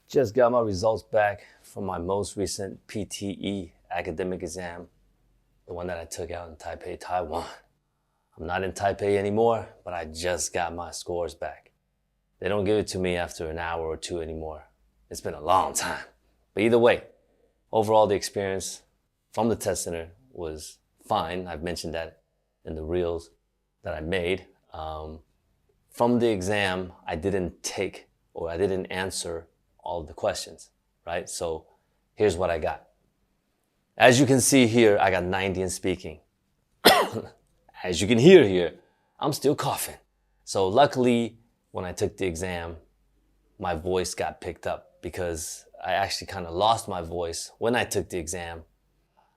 Just got my results back from my most recent PTE academic exam, the one that I took out in Taipei, Taiwan. I'm not in Taipei anymore, but I just got my scores back. They don't give it to me after an hour or two anymore. It's been a long time. But either way, overall the experience from the test center was fine. I've mentioned that in the reels that I made. From the exam, I didn't answer all of the questions, right? So here's what I got. As you can see here, I got 90 in speaking. As you can hear here, I'm still coughing. So luckily, when I took the exam, my voice got picked up because I actually kind of lost my voice when I took the exam.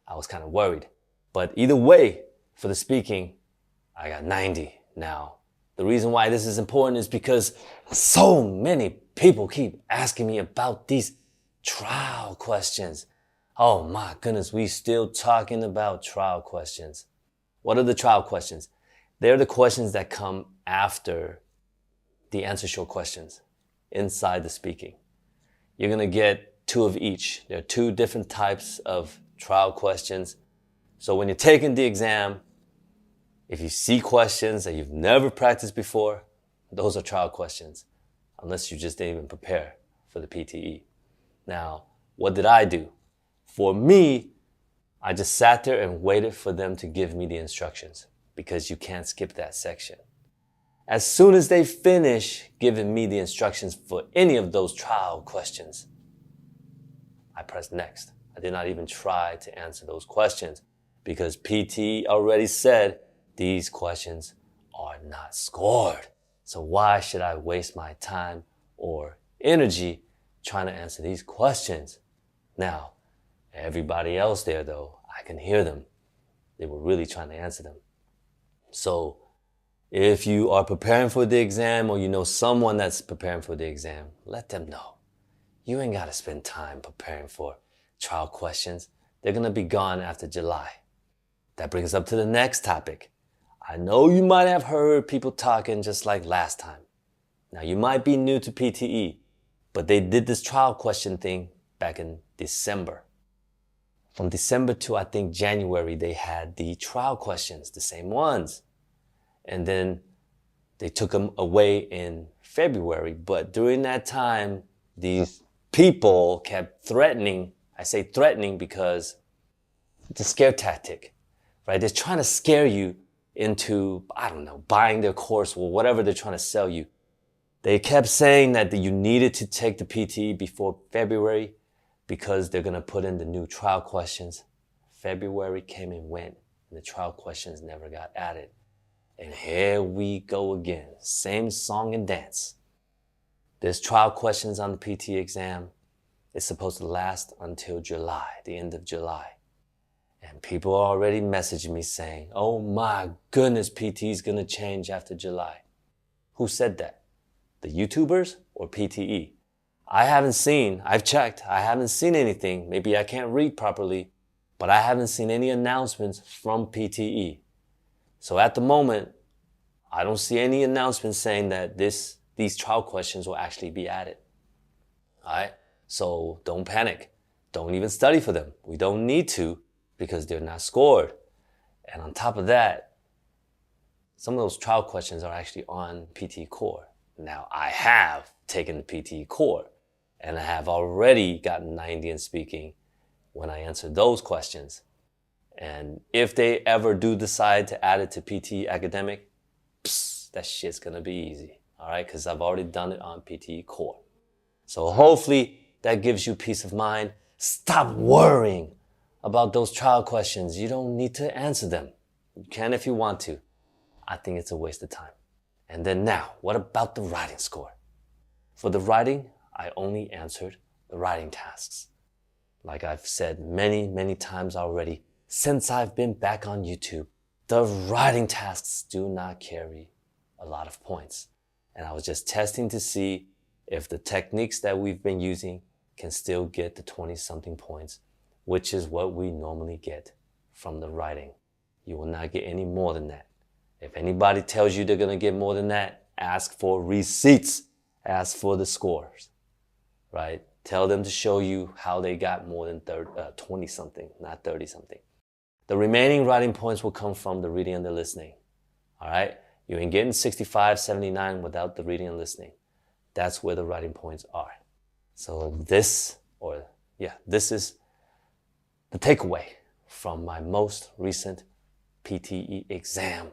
I was kind of worried. But either way, for the speaking, I got 90 now. The reason why this is important is because so many people keep asking me about these trial questions. Oh my goodness, we still talking about trial questions. What are the trial questions? They're the questions that come after the answer short questions inside the speaking. You're going to get two of each. There are two different types of trial questions. So when you're taking the exam, if you see questions that you've never practiced before, those are trial questions, unless you just didn't even prepare for the PTE. Now, what did I do? For me, I just sat there and waited for them to give me the instructions because you can't skip that section. As soon as they finish giving me the instructions for any of those trial questions, I pressed next. I did not even try to answer those questions because PT already said these questions are not scored. So why should I waste my time or energy trying to answer these questions? Now, everybody else there though, I can hear them. They were really trying to answer them. So if you are preparing for the exam or you know someone that's preparing for the exam, let them know. You ain't got to spend time preparing for trial questions. They're going to be gone after July. That brings us up to the next topic. I know you might have heard people talking just like last time. Now you might be new to PTE, but they did this trial question thing back in December. From December to I think January, they had the trial questions, the same ones. And then they took them away in February. But during that time, these people kept threatening. I say threatening because it's a scare tactic, right? They're trying to scare you into, I don't know, buying their course or whatever they're trying to sell you. They kept saying that you needed to take the PTE before February because they're going to put in the new trial questions. February came and went, and the trial questions never got added. And here we go again. Same song and dance. There's trial questions on the PT exam. It's supposed to last until July, the end of July. And people are already messaging me saying, oh my goodness, PT is going to change after July. Who said that? The YouTubers or PTE? I've checked, I haven't seen anything. Maybe I can't read properly, but I haven't seen any announcements from PTE. So at the moment, I don't see any announcements saying that these trial questions will actually be added. All right? So don't panic. Don't even study for them. We don't need to because they're not scored. And on top of that, some of those trial questions are actually on PTE Core. Now, I have taken the PTE Core and I have already gotten 90 in speaking when I answered those questions. And if they ever do decide to add it to PTE Academic, that shit's gonna be easy, all right? Because I've already done it on PTE Core. So hopefully that gives you peace of mind. Stop worrying about those trial questions. You don't need to answer them. You can if you want to. I think it's a waste of time. And then now, what about the writing score? For the writing, I only answered the writing tasks. Like I've said many, many times already, since I've been back on YouTube, the writing tasks do not carry a lot of points. And I was just testing to see if the techniques that we've been using can still get the 20-something points, which is what we normally get from the writing. You will not get any more than that. If anybody tells you they're going to get more than that, ask for receipts. Ask for the scores, right? Tell them to show you how they got more than 20 something, not 30 something. The remaining writing points will come from the reading and the listening. All right? You ain't getting 65, 79 without the reading and listening. That's where the writing points are. So this is the takeaway from my most recent PTE exam.